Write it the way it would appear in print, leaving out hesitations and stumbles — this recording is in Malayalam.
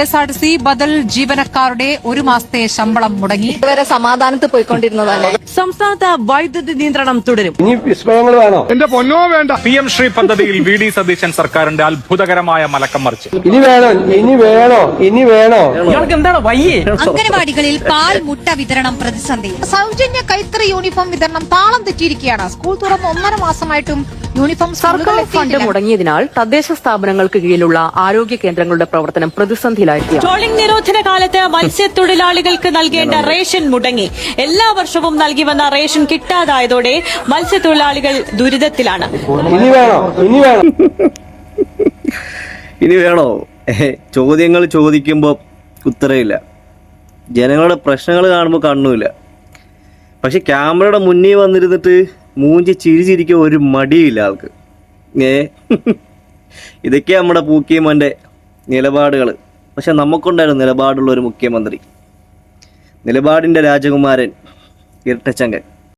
KSRTC ബദൽ ജീവനക്കാരുടെ ഒരു മാസത്തെ ശമ്പളം മുടങ്ങി. ഇതുവരെ സമാധാനത്തിൽ പോയിക്കൊണ്ടിരുന്നതല്ലേ. സംസ്ഥാനത്ത് വൈദ്യുതി നിയന്ത്രണം തുടരും. ഇനി വിസ്മയങ്ങൾ വേണോ? എന്റെ പൊന്നോ വേണ്ട. PM ശ്രീ പദ്ധതിയിൽ VD സതീശൻ സർക്കാരിന്റെ അത്ഭുതകരമായ മലക്കം മറിച്ച്. ഇനി വേണോ? ഇനി വേണോ? ഇനി വേണോ? ഇയാൾക്ക് എന്താണ് വയ്യേ? അംഗനവാടികളിൽ പാൽ മുട്ട വിതരണം പ്രതിസന്ധി. സൗജന്യ കൈത്തറി യൂണിഫോം വിതരണം താളം തെറ്റിയിരിക്കുകയാണ്. സ്കൂൾ തുറന്ന് 1.5 മാസമായിട്ടും യൂണിഫോം സർക്കാർ ഫണ്ട് മുടങ്ങിയതിനാൽ തദ്ദേശ സ്ഥാപനങ്ങൾക്ക് കീഴിലുള്ള ആരോഗ്യ കേന്ദ്രങ്ങളുടെ പ്രവർത്തനം പ്രതിസന്ധിയിലായിരിക്കും. ട്രോളിംഗ് നിരോധന കാലത്ത് മത്സ്യത്തൊഴിലാളികൾക്ക് നൽകേണ്ട റേഷൻ മുടങ്ങി. എല്ലാ വർഷവും നൽകി വന്ന റേഷൻ കിട്ടാതായതോടെ മത്സ്യത്തൊഴിലാളികൾ ദുരിതത്തിലാണ്. ഇനി വേണോ? ഇനി വേണോ? ഇനി വേണോ? ചോദ്യങ്ങൾ ചോദിക്കുമ്പോൾ ഉത്തരവില്ല, ജനങ്ങളുടെ പ്രശ്നങ്ങൾ കാണുമ്പോൾ കണ്ണുമില്ല. പക്ഷെ ക്യാമറയുടെ മുന്നിൽ വന്നിരുന്നിട്ട് മൂഞ്ചി ചിരിച്ചിരിക്കുക ഒരു മടിയില്ല ആൾക്ക്. ഇതൊക്കെ നമ്മുടെ പൂക്കിയമൻ്റെ നിലപാടുകൾ. പക്ഷെ നമുക്കുണ്ടായിരുന്നു നിലപാടുള്ള ഒരു മുഖ്യമന്ത്രി, നിലപാടിൻ്റെ രാജകുമാരൻ ഇരട്ടച്ചങ്കൻ.